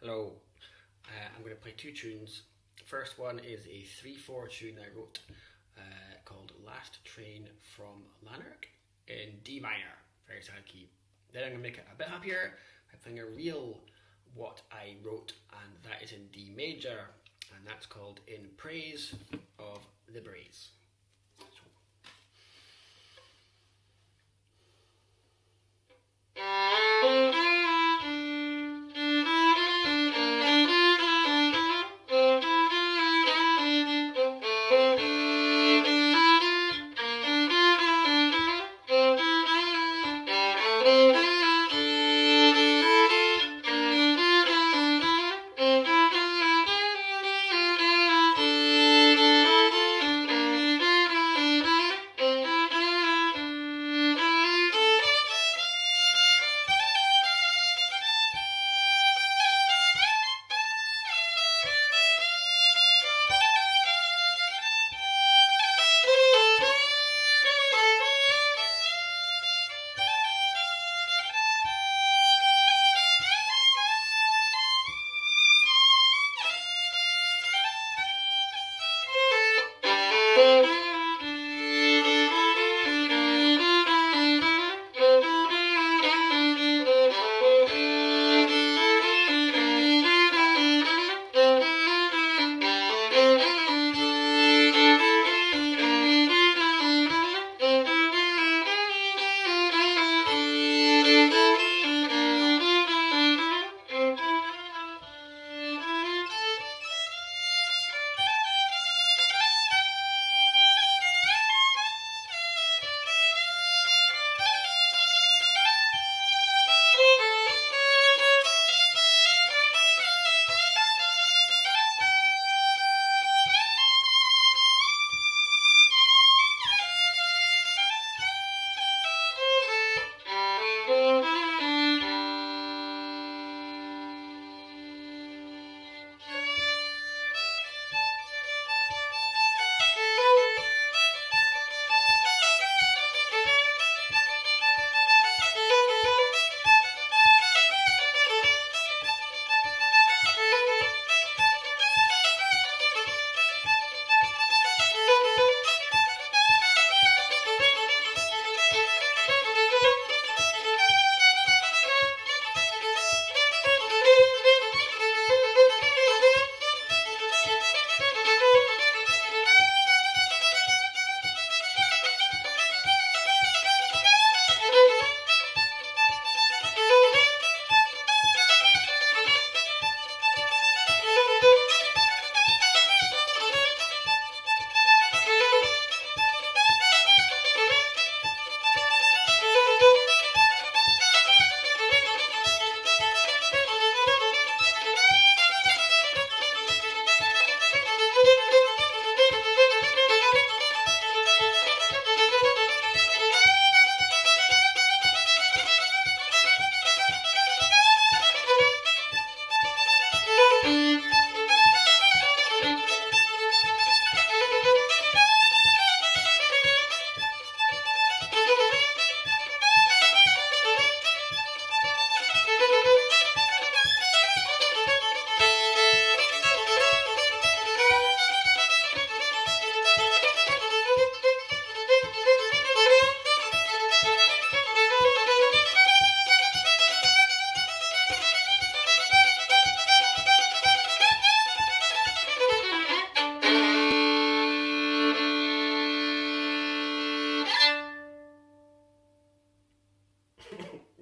Hello. I'm going to play two tunes. The first one is a 3/4 tune I wrote called Last Train from Lanark in D minor, very sad key. Then I'm going to make it a bit happier by playing a real what I wrote, and that is in D major, and that's called In Praise of Liberties.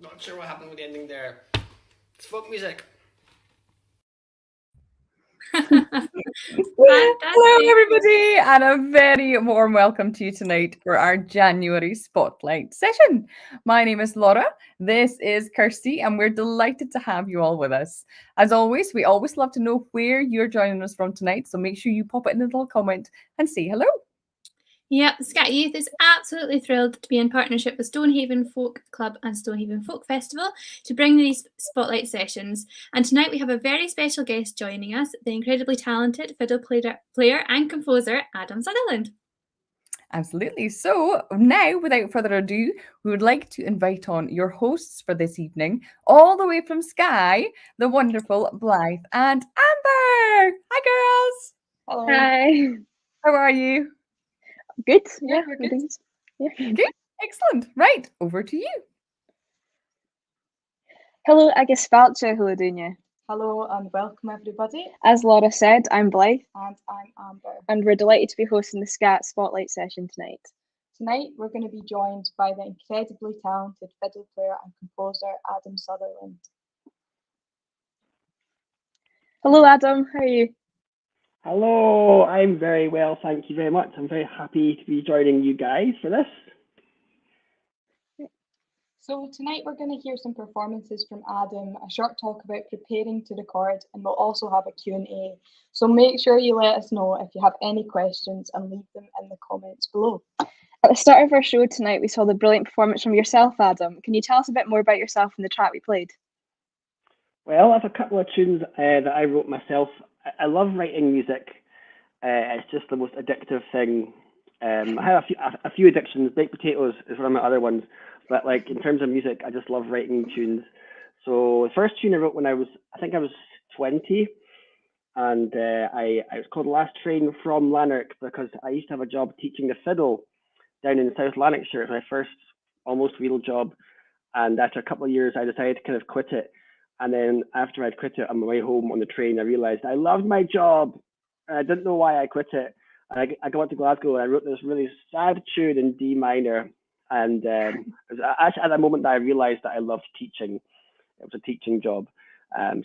Not sure what happened with the ending there. It's folk music. Hello everybody, and a very warm welcome to you tonight for our January Spotlight session. My name is Laura, this is Kirsty, and we're delighted to have you all with us. As always, we always love to know where you're joining us from tonight, so make sure you pop it in a little comment and say hello. Yep, SC&T Youth is absolutely thrilled to be in partnership with Stonehaven Folk Club and Stonehaven Folk Festival to bring these spotlight sessions. And tonight we have a very special guest joining us, the incredibly talented fiddle player and composer, Adam Sutherland. Absolutely. So now, without further ado, we would like to invite on your hosts for this evening, all the way from Skye, the wonderful Blythe and Amber. Hi, girls. Hello. Hi. How are you? Good. Yeah, Yeah, we're good. good. Yeah. Good. Excellent. Right. Over to you. Hello, agus fáilte Huladúne. Hello and welcome everybody, As Laura said, I'm Blythe, and I'm Amber. and we're delighted to be hosting the SCAT Spotlight session tonight. Tonight we're going to be joined by the incredibly talented fiddle player and composer Adam Sutherland. Hello, Adam. How are you? Hello, I'm very well, thank you very much. I'm very happy to be joining you guys for this. So tonight we're going to hear some performances from Adam, a short talk about preparing to record, and we'll also have a Q&A. So make sure you let us know if you have any questions and leave them in the comments below. At the start of our show tonight, we saw the brilliant performance from yourself, Adam. Can you tell us a bit more about yourself and the track we played? Well, I have a couple of tunes that I wrote myself. I love writing music. It's just the most addictive thing. I have a few addictions. Baked potatoes is one of my other ones. But like in terms of music, I just love writing tunes. So the first tune I wrote when I was 20, and it was called Last Train from Lanark because I used to have a job teaching the fiddle down in South Lanarkshire. It was my first almost real job, and after a couple of years, I decided to kind of quit it. And then after I'd quit it on my way home on the train, I realised I loved my job, and I didn't know why I quit it. And I got to Glasgow and I wrote this really sad tune in D minor. And it was actually at that moment that I realised that I loved teaching. It was a teaching job.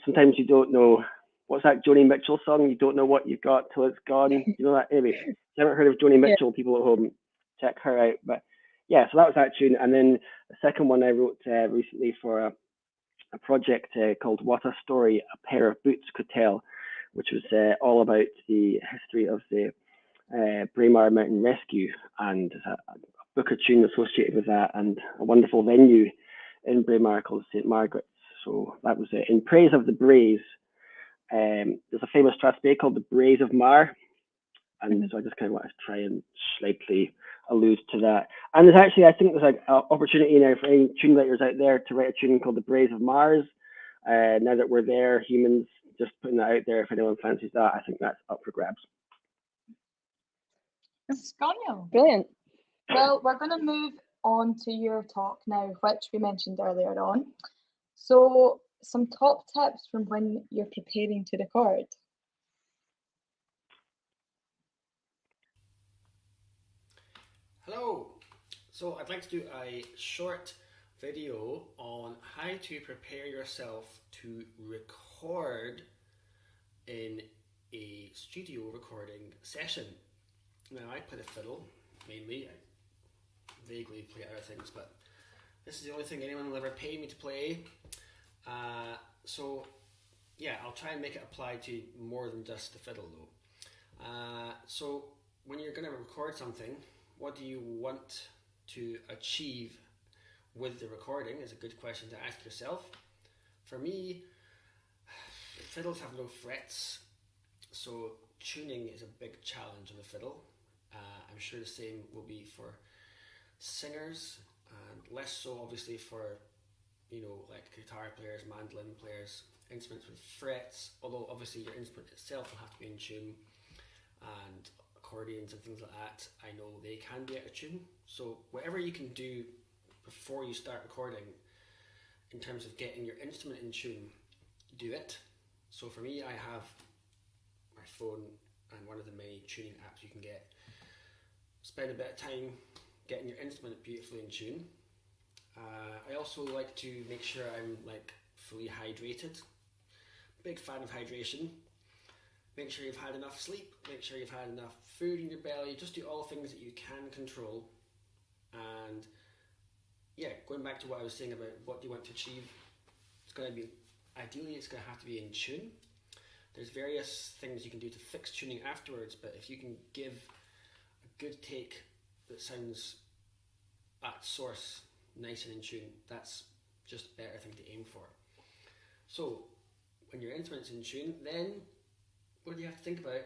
Sometimes you don't know, what's that Joni Mitchell song? You don't know what you've got till it's gone. You know that? Anyway, if you haven't heard of Joni Mitchell, people at home, check her out. But yeah, so that was that tune. And then the second one I wrote recently for a project called What a Story A Pair of Boots Could Tell, which was all about the history of the Braemar Mountain Rescue, and a book of tune associated with that, and a wonderful venue in Braemar called St. Margaret's. So that was it. In Praise of the Braes, there's a famous strathspey called the Praise of Mar, and so I just kind of want to try and slightly allude to that. And there's actually, I think there's an opportunity now for any tune writers out there to write a tune called the Praise of Mars. Now that we're there, humans, just putting that out there, if anyone fancies that, I think that's up for grabs. Scania. Brilliant. Well, we're going to move on to your talk now, which we mentioned earlier on. So some top tips from when you're preparing to record. Hello. So I'd like to do a short video on how to prepare yourself to record in a studio recording session. Now I play the fiddle mainly. I vaguely play other things, but this is the only thing anyone will ever pay me to play. So yeah, I'll try and make it apply to more than just the fiddle though. So when you're going to record something, what do you want to achieve with the recording is a good question to ask yourself. For me, fiddles have no frets, so tuning is a big challenge on the fiddle. I'm sure the same will be for singers, and less so obviously for, you know, like guitar players, mandolin players, instruments with frets, although obviously your instrument itself will have to be in tune, and accordions and things like that, I know they can be out of tune. So whatever you can do before you start recording in terms of getting your instrument in tune, do it. So for me, I have my phone and one of the many tuning apps you can get. Spend a bit of time getting your instrument beautifully in tune. I also like to make sure I'm like fully hydrated. Big fan of hydration. Make sure you've had enough sleep, make sure you've had enough food in your belly, just do all things that you can control. And yeah, going back to what I was saying about what do you want to achieve, it's going to be, ideally it's going to have to be in tune. There's various things you can do to fix tuning afterwards, but if you can give a good take that sounds at source nice and in tune, that's just a better thing to aim for. So when your instrument's in tune, then what do you have to think about?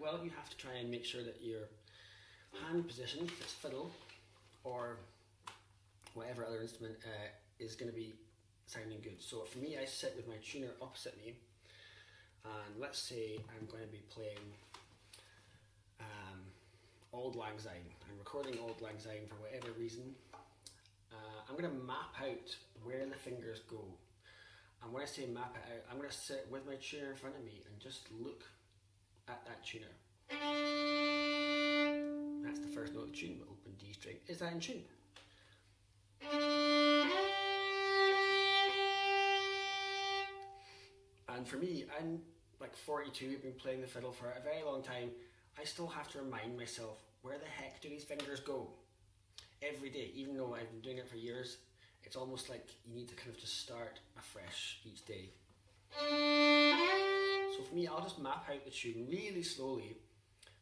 Well, you have to try and make sure that your hand position, if it's fiddle or whatever other instrument is going to be sounding good. So for me, I sit with my tuner opposite me, and let's say I'm going to be playing Auld Lang Syne. I'm recording Auld Lang Syne for whatever reason. I'm going to map out where the fingers go. And when I say map it out, I'm going to sit with my tuner in front of me and just look at that tuner. That's the first note of the tune, open D string. Is that in tune? And for me, I'm like 42, I've been playing the fiddle for a very long time. I still have to remind myself, where the heck do these fingers go? Every day, even though I've been doing it for years, it's almost like you need to kind of just start afresh each day. So for me, I'll just map out the tune really slowly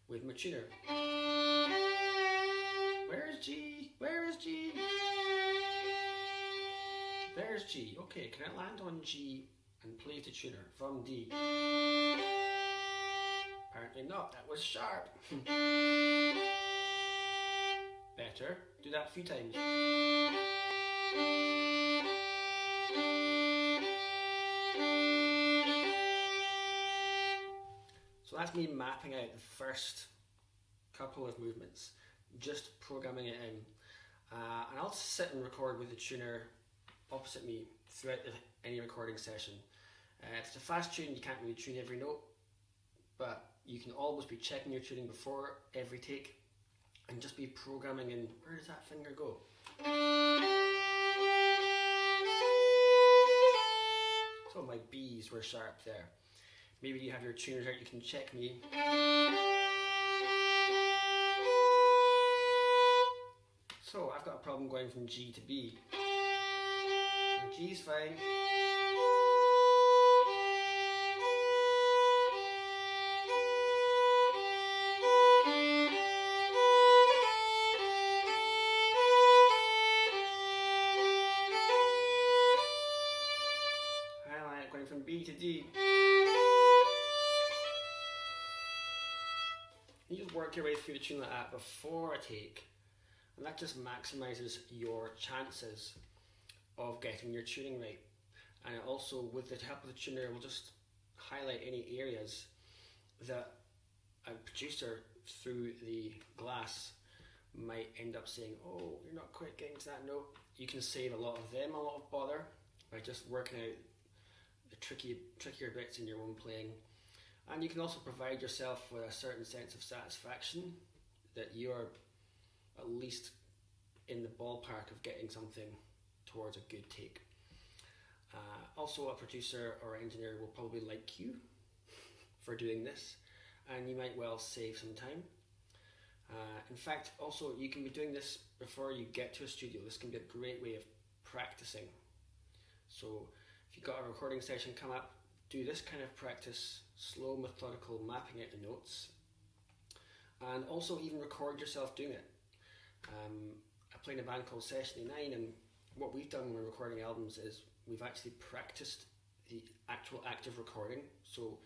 with my tuner. Where is G? Where is G? There's G. Okay, can I land on G and play the tuner from D? Apparently not, that was sharp. Better. Do that a few times. So that's me mapping out the first couple of movements, just programming it in. And I'll sit and record with the tuner opposite me throughout any recording session. If it's a fast tune, you can't really tune every note, but you can always be checking your tuning before every take and just be programming in, where does that finger go? So my B's were sharp there. Maybe you have your tuners out, you can check me. So I've got a problem going from G to B. G's fine. Going from B to D. You just work your way through the tune like that before a take, and that just maximizes your chances of getting your tuning right. And it also, with the help of the tuner, will just highlight any areas that a producer through the glass might end up saying, oh, you're not quite getting to that note. You can save a lot of them a lot of bother by just working out the trickier bits in your own playing. And you can also provide yourself with a certain sense of satisfaction that you're at least in the ballpark of getting something towards a good take. Also, a producer or engineer will probably like you for doing this, and you might well save some time. In fact, also, you can be doing this before you get to a studio. This can be a great way of practicing. So if you've got a recording session come up, do this kind of practice, slow, methodical mapping out the notes, and also even record yourself doing it. I play in a band called SC&T, and what we've done when we're recording albums is we've actually practiced the actual active recording. So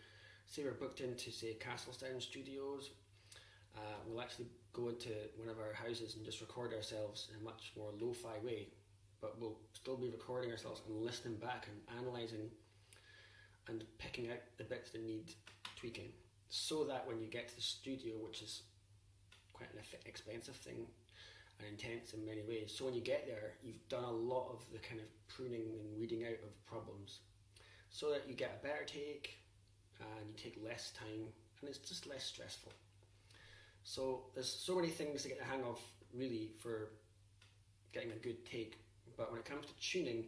say we're booked into, say, Castlestown Studios, we'll actually go into one of our houses and just record ourselves in a much more lo-fi way, but we'll still be recording ourselves and listening back and analysing and picking out the bits that need tweaking, so that when you get to the studio, which is quite an expensive thing and intense in many ways, so when you get there, you've done a lot of the kind of pruning and weeding out of problems, so that you get a better take and you take less time and it's just less stressful. So there's so many things to get the hang of, really, for getting a good take. But when it comes to tuning,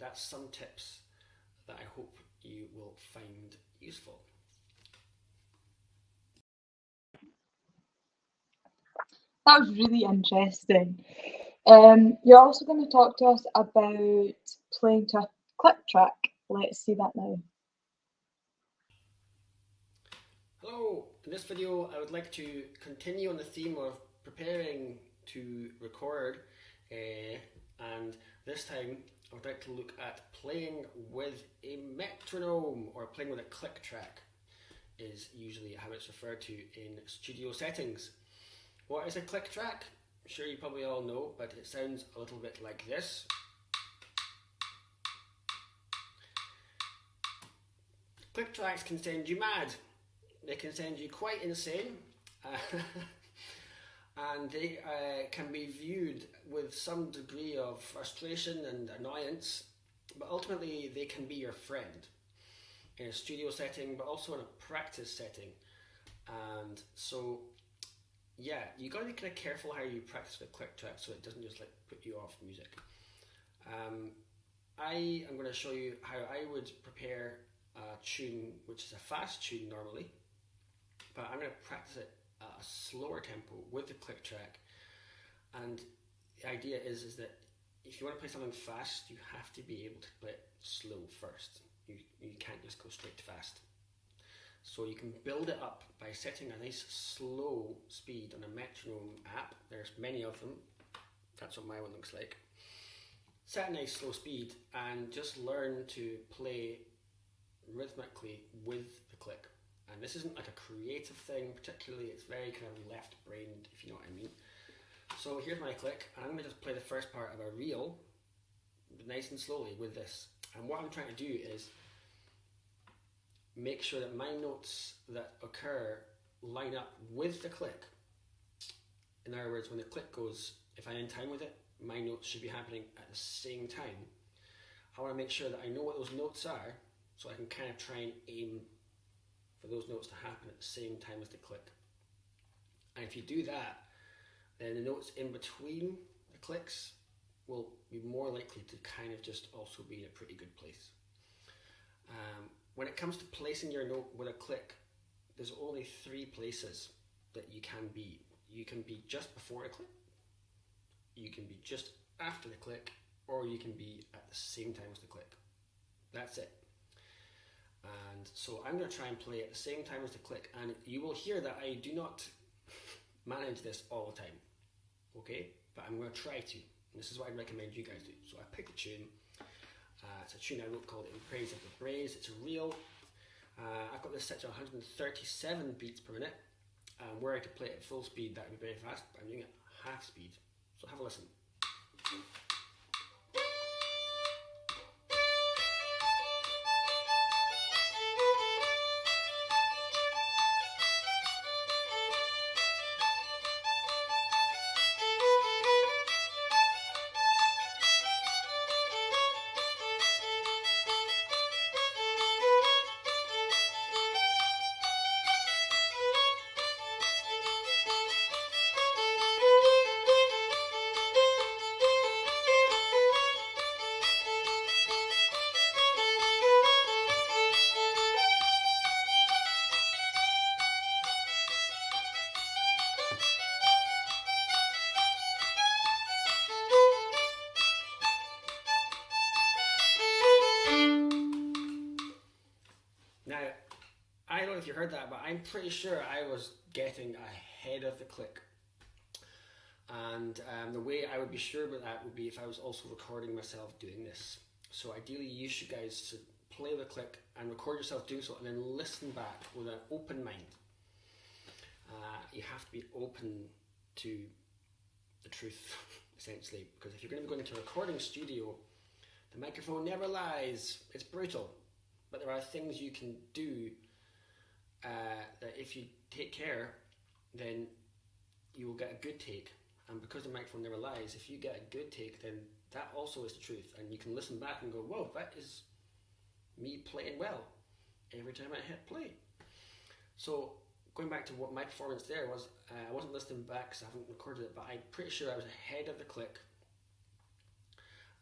that's some tips that I hope you will find useful. That was really interesting. You're also going to talk to us about playing to a click track. Let's see that now. Hello, in this video I would like to continue on the theme of preparing to record, and this time I would like to look at playing with a metronome, or playing with a click track is usually how it's referred to in studio settings. What is a click track? I'm sure you probably all know, but it sounds a little bit like this. Click tracks can send you mad. They can send you quite insane. And they can be viewed with some degree of frustration and annoyance, but ultimately they can be your friend in a studio setting, but also in a practice setting. And so, yeah, you got to be kind of careful how you practice with click track so it doesn't just like put you off music. I am going to show you how I would prepare a tune, which is a fast tune normally, but I'm going to practice it at a slower tempo with the click track. And the idea is that if you want to play something fast, you have to be able to play it slow first. You can't just go straight to fast. So you can build it up by setting a nice slow speed on a Metronome app. There's many of them. That's what my one looks like. Set a nice slow speed and just learn to play rhythmically with the click. And this isn't like a creative thing particularly, it's very kind of left-brained, if you know what I mean. So here's my click, and I'm going to just play the first part of a reel, nice and slowly with this. And what I'm trying to do is make sure that my notes that occur line up with the click. In other words, when the click goes, if I'm in time with it, my notes should be happening at the same time. I want to make sure that I know what those notes are, so I can kind of try and aim for those notes to happen at the same time as the click. And if you do that, then the notes in between the clicks will be more likely to kind of just also be in a pretty good place. When it comes to placing your note with a click, there's only 3 places that you can be. You can be just before a click, you can be just after the click, or you can be at the same time as the click. That's it. And so I'm going to try and play at the same time as the click, and you will hear that I do not manage this all the time, okay? But I'm going to try to, and this is what I recommend you guys do. So I picked a tune. It's a tune I wrote called Praise of Liberties. It's a reel. I've got this set to 137 beats per minute. Were I to play it at full speed, that would be very fast, but I'm doing it at half speed. So have a listen. Now, I don't know if you heard that, but I'm pretty sure I was getting ahead of the click. And the way I would be sure about that would be if I was also recording myself doing this. So ideally you should guys play the click and record yourself doing so, and then listen back with an open mind. You have to be open to the truth, essentially, because if you're going to be going into a recording studio, the microphone never lies. It's brutal. But there are things you can do that if you take care, then you will get a good take. And because the microphone never lies, if you get a good take, then that also is the truth. And you can listen back and go, whoa, that is me playing well every time I hit play. So going back to what my performance there was, I wasn't listening back because I haven't recorded it, but I'm pretty sure I was ahead of the click.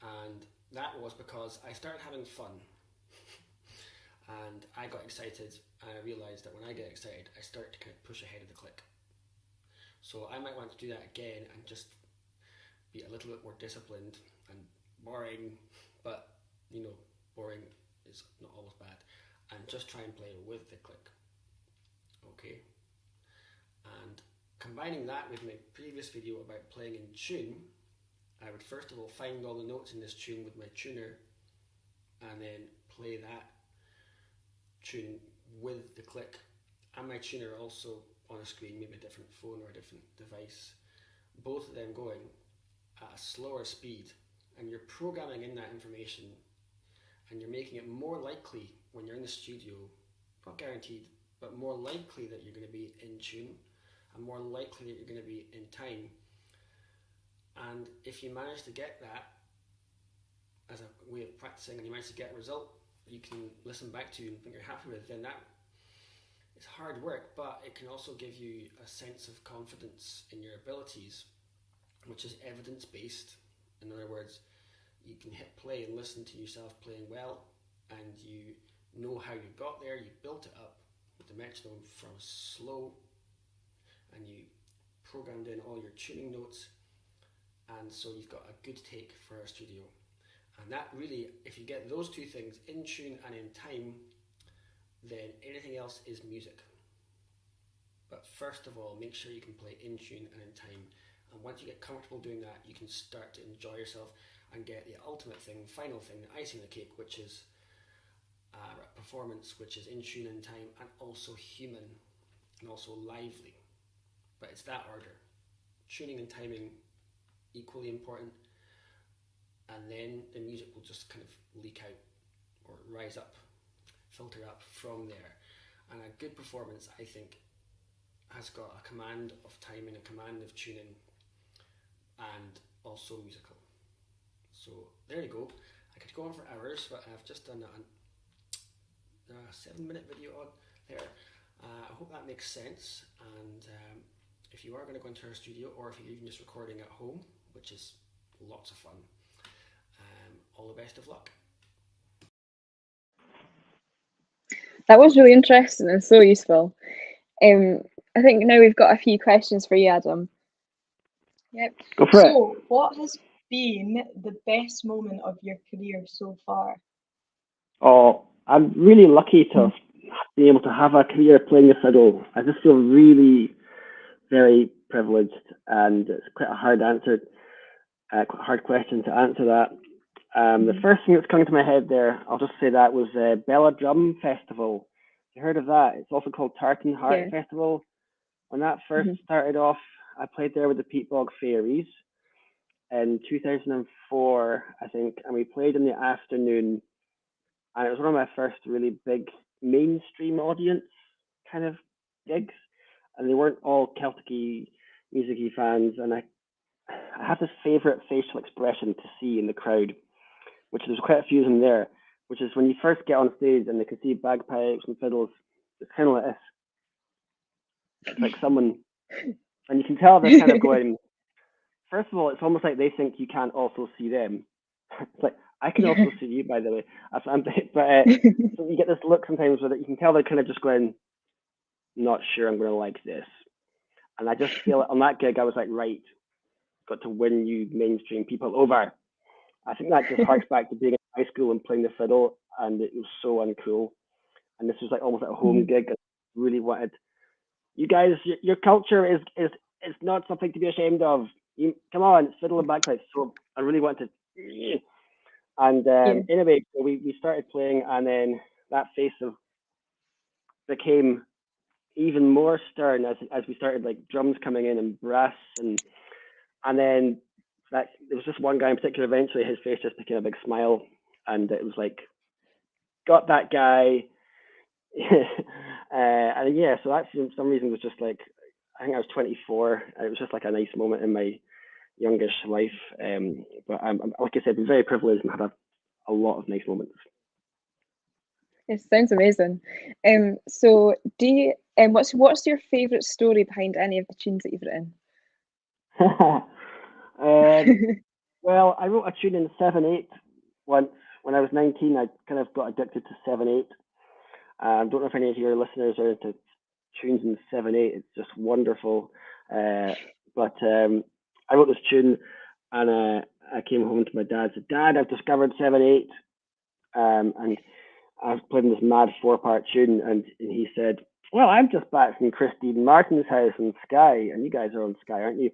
And that was because I started having fun. And I got excited, and I realised that when I get excited, I start to kind of push ahead of the click. So I might want to do that again and just be a little bit more disciplined and boring, but you know, boring is not always bad, and just try and play with the click. Okay? And combining that with my previous video about playing in tune, I would first of all find all the notes in this tune with my tuner, and then play that tune with the click, and my tuner also on a screen, maybe a different phone or a different device, both of them going at a slower speed, and you're programming in that information, and you're making it more likely when you're in the studio, not guaranteed, but more likely that you're going to be in tune, and more likely that you're going to be in time. And if you manage to get that as a way of practicing, and you manage to get a result you can listen back to and think you're happy with, then that it's hard work, but it can also give you a sense of confidence in your abilities, which is evidence-based. In other words, you can hit play and listen to yourself playing well, and you know how you got there. You built it up with the metronome from slow, and you programmed in all your tuning notes, and so you've got a good take for a studio. And that really, if you get those two things in tune and in time, then anything else is music. But first of all, make sure you can play in tune and in time. And once you get comfortable doing that, you can start to enjoy yourself and get the ultimate thing, final thing, the icing on the cake, which is a performance which is in tune and time and also human and also lively. But it's that order. Tuning and timing, equally important. And then the music will just kind of leak out or rise up, filter up from there. And a good performance, I think, has got a command of timing, a command of tuning, and also musical. So there you go. I could go on for hours, but I've just done a 7-minute video on there. I hope that makes sense. And if you are going to go into our studio, or if you're even just recording at home, which is lots of fun, all the best of luck. That was really interesting and so useful. I think now we've got a few questions for you, Adam. Yep. Go for it. So, what has been the best moment of your career so far? Oh, I'm really lucky to have been able to have a career playing the fiddle. I just feel really very privileged, and it's quite a hard hard question to answer that. The first thing that's coming to my head there, I'll just say that was Bella Drum Festival. You heard of that? It's also called Tartan Heart Festival. When that first started off, I played there with the Peatbog Fairies in 2004, I think, and we played in the afternoon, and it was one of my first really big mainstream audience kind of gigs, and they weren't all Celtic-y, music-y fans, and I have this favourite facial expression to see in the crowd, which there's quite a few of them there, which is when you first get on stage and they can see bagpipes and fiddles, it's kind of like this. It's like someone, and you can tell they're kind of going, first of all, it's almost like they think you can't also see them. It's like, I can also see you, by the way. But so you get this look sometimes where you can tell they're kind of just going, not sure I'm going to like this. And I just feel on that gig, I was like, right, got to win you mainstream people over. I think that just harks back to being in high school and playing the fiddle, and it was so uncool. And this was like almost like a home gig. I really wanted, you guys, your culture is not something to be ashamed of. Come on, fiddle and bagpipes. So I really wanted to. And anyway, we started playing, and then that face of became even more stern as we started like drums coming in and brass, and then that there was just one guy in particular. Eventually, his face just became a big smile, and it was like, got that guy. And yeah, so that for some reason was just like, I think I was 24. It was just like a nice moment in my youngish life. But I'm like I said, been very privileged and had a lot of nice moments. It sounds amazing. So do you what's your favourite story behind any of the tunes that you've written? Well, I wrote a tune in 7/8 once when I was 19. I kind of got addicted to 7/8. Don't know if any of your listeners are into tunes in 7/8. It's just wonderful. But I wrote this tune, and I came home to my dad and said, "Dad, I've discovered 7/8." And I've played this mad 4-part tune, and he said, "Well, I'm just back from Christine Martin's house on Sky, and you guys are on Sky, aren't you?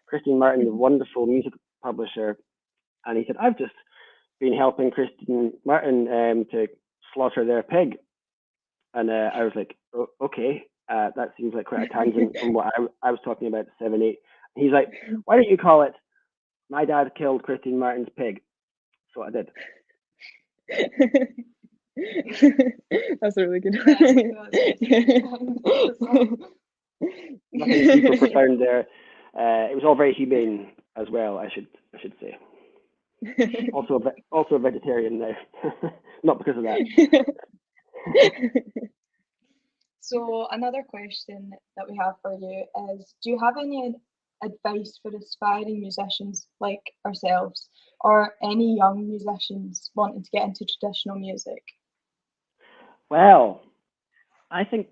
Christine Martin, the wonderful music publisher." And he said, "I've just been helping Christine Martin to slaughter their pig." And I was like, "Oh, okay." That seems like quite a tangent from what I was talking about, 7, 8. He's like, why don't you call it My Dad Killed Christine Martin's Pig? So I did. That's a really good Nothing super profound there. It was all very humane as well, I should say. Also a vegetarian now. Not because of that. So another question that we have for you is, do you have any advice for aspiring musicians like ourselves, or any young musicians wanting to get into traditional music? Well, I think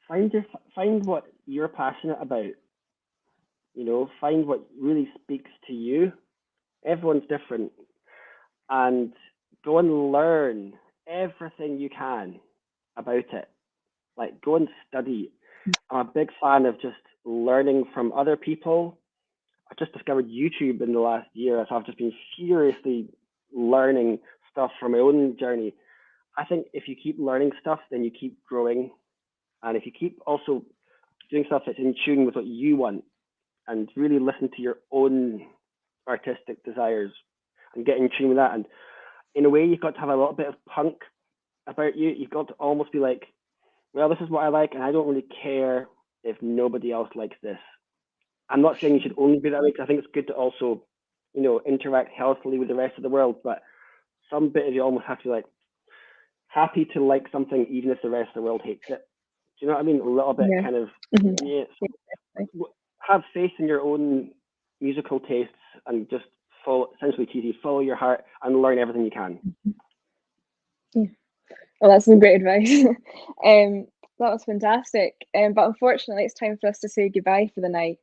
find what you're passionate about. You know, find what really speaks to you. Everyone's different, and go and learn everything you can about it. Like, go and study. I'm a big fan of just learning from other people. I just discovered YouTube in the last year, so I've just been furiously learning stuff from my own journey. I think if you keep learning stuff, then you keep growing. And if you keep also doing stuff that's in tune with what you want, and really listen to your own artistic desires and get in tune with that. And in a way, you've got to have a little bit of punk about you. You've got to almost be like, well, this is what I like, and I don't really care if nobody else likes this. I'm not saying you should only be that way, because I think it's good to also, you know, interact healthily with the rest of the world, but some bit of you almost have to be like, happy to like something even if the rest of the world hates it. Do you know what I mean? A little bit kind of, yeah. Have faith in your own musical tastes and just essentially follow your heart and learn everything you can. Yeah. Well, that's some great advice. That was fantastic. But unfortunately, it's time for us to say goodbye for the night.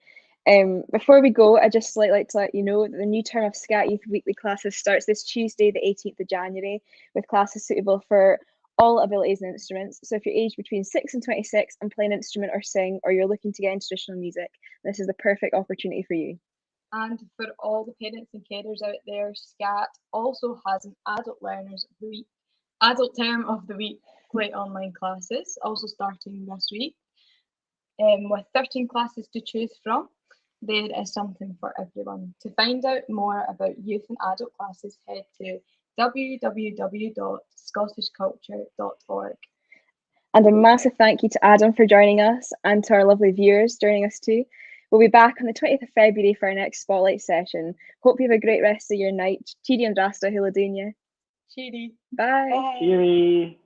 Before we go, I'd just like to let you know that the new term of SC&T Youth weekly classes starts this Tuesday, the 18th of January, with classes suitable for all abilities and instruments. So if you're aged between 6 and 26 and play an instrument or sing, or you're looking to get into traditional music, this is the perfect opportunity for you. And for all the parents and carers out there, SC&T also has an adult term of the week online classes, also starting this week. With 13 classes to choose from, there is something for everyone. To find out more about youth and adult classes, head to www.scottishculture.org. And a massive thank you to Adam for joining us, and to our lovely viewers joining us too. We'll be back on the 20th of February for our next Spotlight session. Hope you have a great rest of your night. Cheery and Rasta Huladunya. Cheery. Bye. Bye. Cheery.